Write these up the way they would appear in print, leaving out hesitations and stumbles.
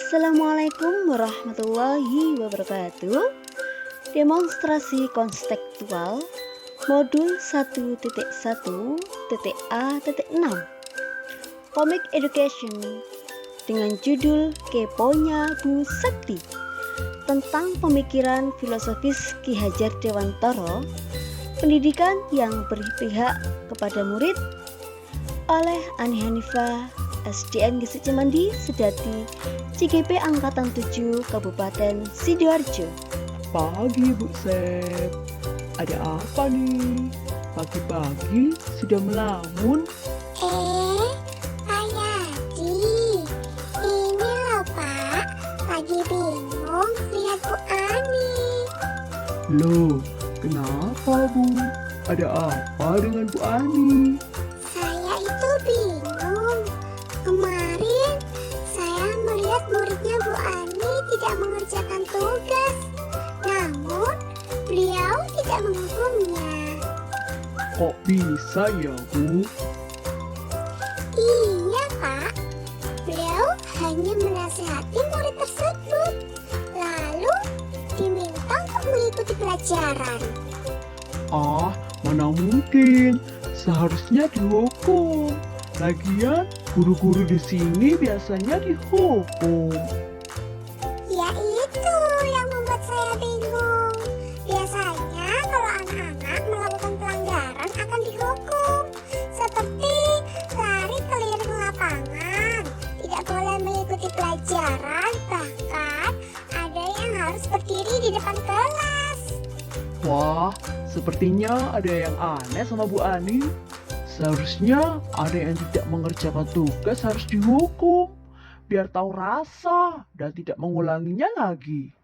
Assalamualaikum warahmatullahi wabarakatuh. Demonstrasi konstekstual modul 1.1.A.6 Comic Education dengan judul Keponya Bu Sakti tentang pemikiran filosofis Ki Hajar Dewantara, pendidikan yang berpihak kepada murid, oleh Ani Hanifah, SDN Gesik Cimandi, Sedati, CGP Angkatan 7, Kabupaten Sidoarjo. Pagi Bu Sep, ada apa nih? Pagi-pagi sudah melamun? Pak Yadi, ini loh Pak, lagi bingung lihat Bu Ani. Loh, kenapa Bu? Ada apa dengan Bu Ani? Saya itu bingung. Kemarin saya melihat muridnya Bu Ani tidak mengerjakan tugas, namun beliau tidak menghukumnya. Kok bisa ya Bu? Iya Pak, beliau hanya menasihati murid tersebut, lalu diminta untuk mengikuti pelajaran. Ah, mana mungkin? Seharusnya dihukum. Lagian, guru-guru di sini biasanya dihukum. Ya itu yang membuat saya bingung. Biasanya kalau anak-anak melakukan pelanggaran akan dihukum, seperti lari keliling lapangan, tidak boleh mengikuti pelajaran, bahkan ada yang harus berdiri di depan kelas. Wah, sepertinya ada yang aneh sama Bu Ani. Seharusnya ada yang tidak mengerjakan tugas harus dihukum, biar tahu rasa dan tidak mengulanginya lagi.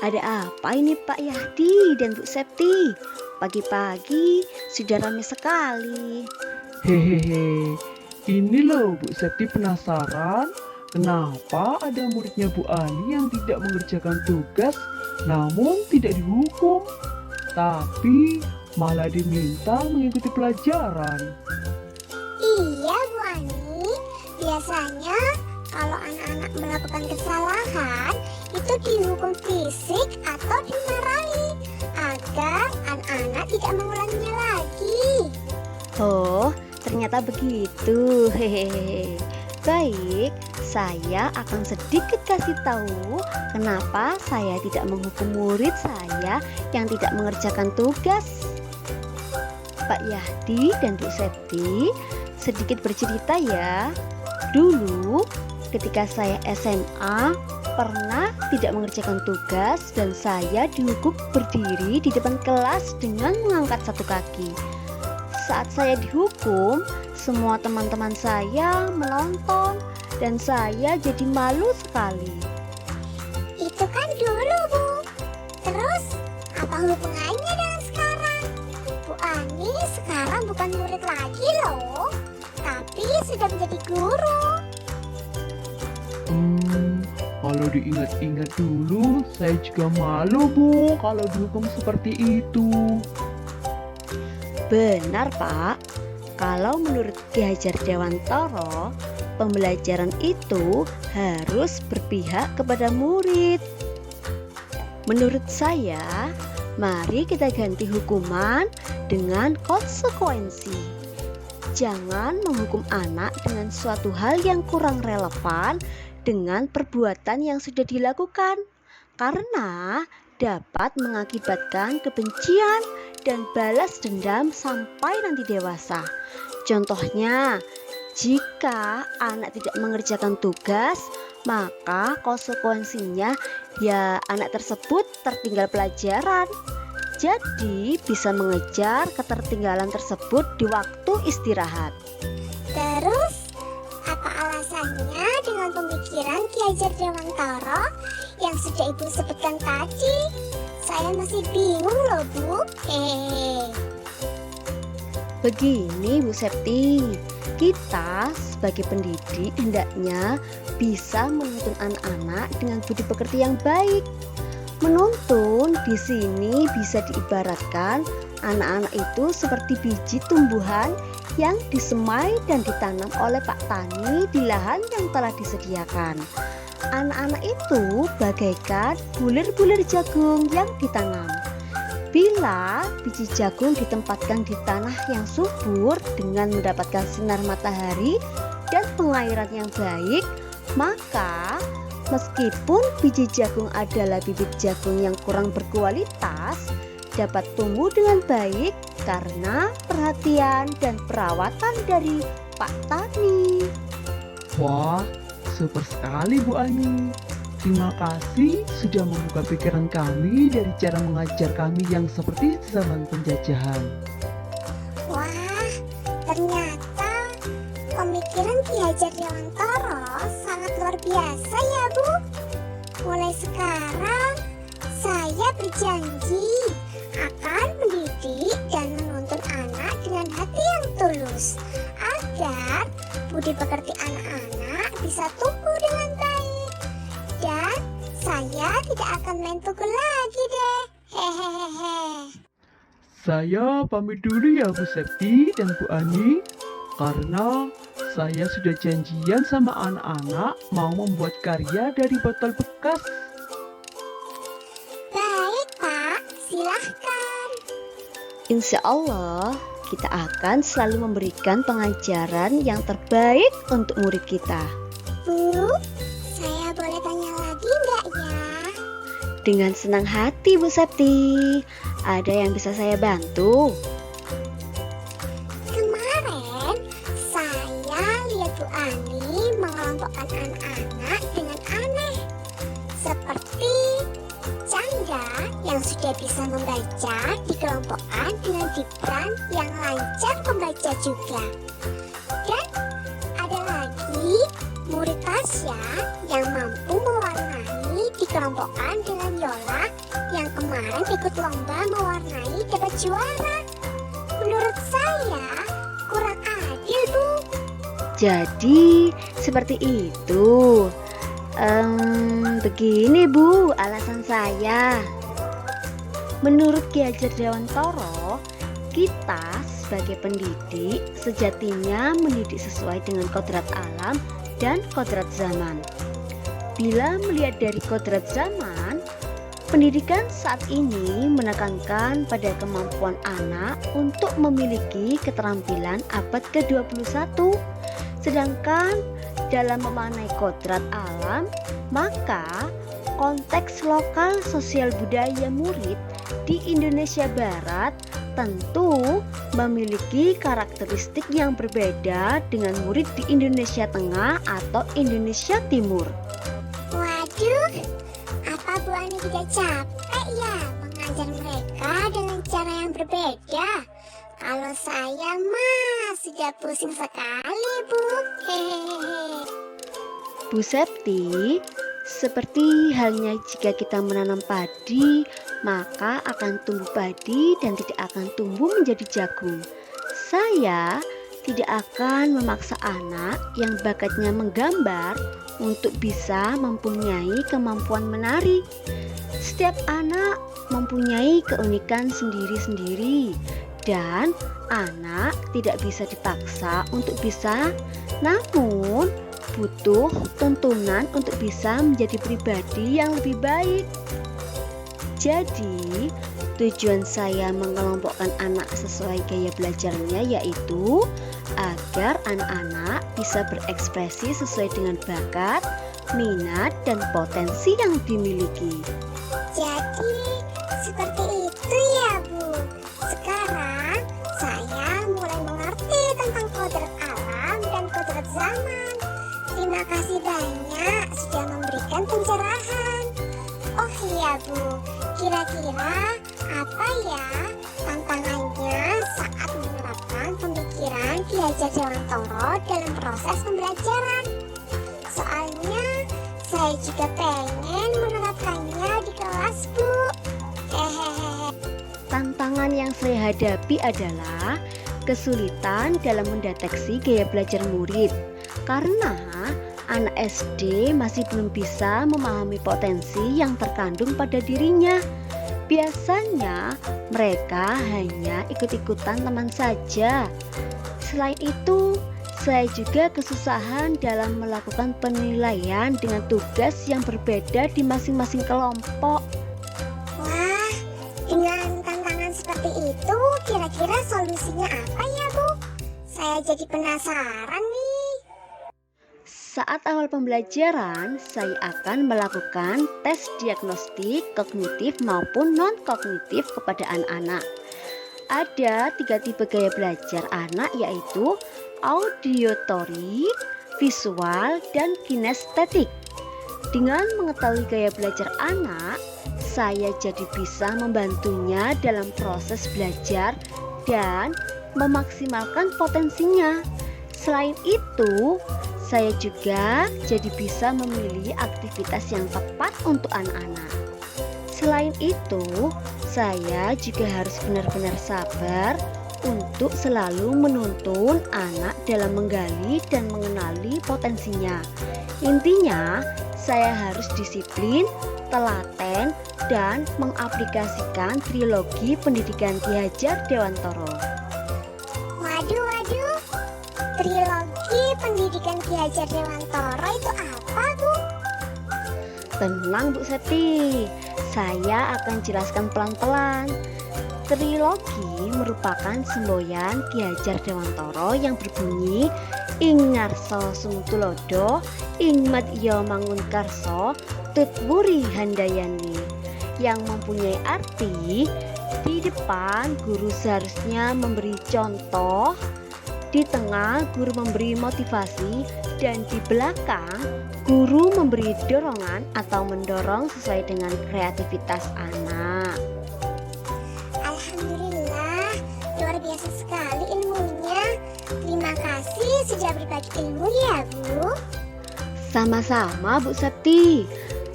Ada apa ini Pak Yahdi dan Bu Septi? Pagi-pagi sudah ramai sekali. Hehehe, ini loh Bu Septi penasaran kenapa ada muridnya Bu Ani yang tidak mengerjakan tugas namun tidak dihukum, tapi malah diminta mengikuti pelajaran. Iya Bu Ani, biasanya kalau anak-anak melakukan kesalahan itu dihukum fisik atau dimarahi agar anak-anak tidak mengulanginya lagi. Oh, ternyata begitu. Hehehe. Baik, saya akan sedikit kasih tahu kenapa saya tidak menghukum murid saya yang tidak mengerjakan tugas. Pak Yahdi dan Bu Septi, sedikit bercerita ya. Dulu ketika saya SMA pernah tidak mengerjakan tugas dan saya dihukum berdiri di depan kelas dengan mengangkat satu kaki. Saat saya dihukum, semua teman-teman saya menonton dan saya jadi malu sekali. Itu kan dulu Bu. Terus apa hubungannya dengan sekarang? Bu Ani sekarang bukan murid lagi loh, tapi sudah menjadi guru. Kalau diingat-ingat dulu, saya juga malu Bu kalau dihukum seperti itu. Benar Pak, kalau menurut Ki Hajar Dewantara, pembelajaran itu harus berpihak kepada murid. Menurut saya, mari kita ganti hukuman dengan konsekuensi. Jangan menghukum anak dengan suatu hal yang kurang relevan dengan perbuatan yang sudah dilakukan, karena dapat mengakibatkan kebencian dan balas dendam sampai nanti dewasa. Contohnya, jika anak tidak mengerjakan tugas, maka konsekuensinya ya anak tersebut tertinggal pelajaran. Jadi bisa mengejar ketertinggalan tersebut di waktu istirahat. Terus apa alasannya dengan pemikiran Ki Hajar Dewantara yang sudah Ibu sebutkan tadi? Saya masih bingung loh Bu. Begini Bu Septi, kita sebagai pendidik hendaknya bisa menuntun anak-anak dengan budi pekerti yang baik. Menuntun di sini bisa diibaratkan anak-anak itu seperti biji tumbuhan yang disemai dan ditanam oleh Pak Tani di lahan yang telah disediakan. Anak-anak itu bagaikan bulir-bulir jagung yang ditanam. Bila biji jagung ditempatkan di tanah yang subur dengan mendapatkan sinar matahari dan pengairan yang baik, maka meskipun biji jagung adalah bibit jagung yang kurang berkualitas, dapat tumbuh dengan baik karena perhatian dan perawatan dari Pak Tani. Wah, super sekali Bu Ani. Terima kasih sudah membuka pikiran kami dari cara mengajar kami yang seperti zaman penjajahan. Wah, ternyata pemikiran Ki Hajar Dewantara sangat luar biasa ya Bu. Mulai sekarang saya berjanji akan mendidik dan menuntun anak dengan hati yang tulus agar budi pekerti anak-anak bisa tumbuh dengan baik. Dan saya tidak akan main tugu lagi deh. Hehehe. Saya pamit dulu ya Bu Septi dan Bu Ani, karena saya sudah janjian sama anak-anak mau membuat karya dari botol bekas. Baik Pak, silahkan. Insya Allah kita akan selalu memberikan pengajaran yang terbaik untuk murid kita. Bu, saya boleh tanya lagi nggak ya? Dengan senang hati Bu Septi. Ada yang bisa saya bantu? Kemarin saya lihat Bu Ani mengelompokkan anak-anak dengan aneh. Seperti Chandra yang sudah bisa membaca dikelompokkan dengan Gibran yang lancar membaca juga. Dan ada lagi murid Tasya yang mampu mewarnai dikelompokkan dengan Yola yang kemarin ikut lomba mewarnai dapat juara. Menurut saya kurang adil Bu. Jadi seperti itu. Begini Bu, alasan saya. Menurut Ki Hajar Dewantara, kita sebagai pendidik sejatinya mendidik sesuai dengan kodrat alam dan kodrat zaman. Bila melihat dari kodrat zaman, pendidikan saat ini menekankan pada kemampuan anak untuk memiliki keterampilan abad ke-21. Sedangkan dalam memaknai kodrat alam, maka konteks lokal sosial budaya murid di Indonesia Barat tentu memiliki karakteristik yang berbeda dengan murid di Indonesia Tengah atau Indonesia Timur. Waduh, apa Bu Ani tidak capek ya mengajar mereka dengan cara yang berbeda? Kalau saya mah sudah pusing sekali Bu. Hehehe. Bu Septi, seperti halnya jika kita menanam padi, maka akan tumbuh padi dan tidak akan tumbuh menjadi jagung. Saya tidak akan memaksa anak yang bakatnya menggambar untuk bisa mempunyai kemampuan menari. Setiap anak mempunyai keunikan sendiri-sendiri dan anak tidak bisa dipaksa untuk bisa, namun butuh tuntunan untuk bisa menjadi pribadi yang lebih baik. Jadi, tujuan saya mengelompokkan anak sesuai gaya belajarnya yaitu agar anak-anak bisa berekspresi sesuai dengan bakat, minat, dan potensi yang dimiliki. Jadi seperti itu ya Bu. Sekarang saya mulai mengerti tentang kodrat alam dan kodrat zaman. Terima kasih banyak sudah memberikan pencerahan. Oh iya Bu, kira-kira apa ya tantangannya saat menerapkan pemikiran Ki Hajar Dewantara dalam proses pembelajaran? Soalnya saya juga pengen menerapkannya di kelas Bu. Hehehe. Tantangan yang saya hadapi adalah kesulitan dalam mendeteksi gaya belajar murid karena anak SD masih belum bisa memahami potensi yang terkandung pada dirinya. Biasanya mereka hanya ikut-ikutan teman saja. Selain itu, saya juga kesusahan dalam melakukan penilaian dengan tugas yang berbeda di masing-masing kelompok. Wah, dengan tantangan seperti itu, kira-kira solusinya apa ya, Bu? Saya jadi penasaran nih. Saat awal pembelajaran, saya akan melakukan tes diagnostik kognitif maupun non-kognitif kepada anak-anak. Ada 3 tipe gaya belajar anak, yaitu auditorik, visual, dan kinestetik. Dengan mengetahui gaya belajar anak, saya jadi bisa membantunya dalam proses belajar dan memaksimalkan potensinya. Selain itu, saya juga jadi bisa memilih aktivitas yang tepat untuk anak-anak. Selain itu, saya juga harus benar-benar sabar untuk selalu menuntun anak dalam menggali dan mengenali potensinya. Intinya, saya harus disiplin, telaten, dan mengaplikasikan trilogi pendidikan Ki Hajar Dewantara. Waduh, trilogi pendidikan Ki Hajar Dewantara itu apa, Bu? Tenang Bu Septi, saya akan jelaskan pelan-pelan. Trilogi merupakan semboyan Ki Hajar Dewantara yang berbunyi Ing ngarsa sumtulodo, ing madya mangun karso, tutwuri handayani, yang mempunyai arti di depan guru seharusnya memberi contoh, di tengah guru memberi motivasi, dan di belakang guru memberi dorongan atau mendorong sesuai dengan kreativitas anak. Alhamdulillah, luar biasa sekali ilmunya. Terima kasih sudah berbagi ilmu ya, Bu. Sama-sama Bu Septi.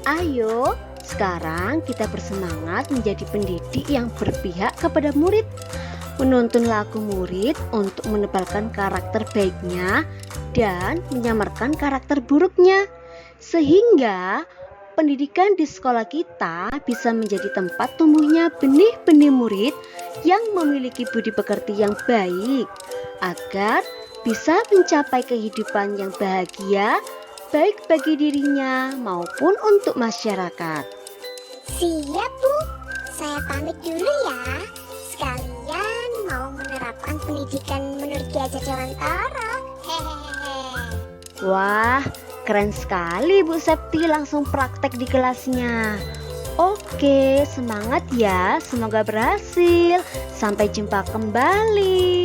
Ayo, sekarang kita bersemangat menjadi pendidik yang berpihak kepada murid, menuntun laku murid untuk menebalkan karakter baiknya dan menyamarkan karakter buruknya, sehingga pendidikan di sekolah kita bisa menjadi tempat tumbuhnya benih-benih murid yang memiliki budi pekerti yang baik, agar bisa mencapai kehidupan yang bahagia, baik bagi dirinya maupun untuk masyarakat. Siap, Bu. Saya pamit dulu ya. Sekalian mau menerapkan pendidikan menurut Ki Hajar Dewantara. Hehehe. Wah, keren sekali Bu Septi langsung praktek di kelasnya. Oke, semangat ya, semoga berhasil. Sampai jumpa kembali.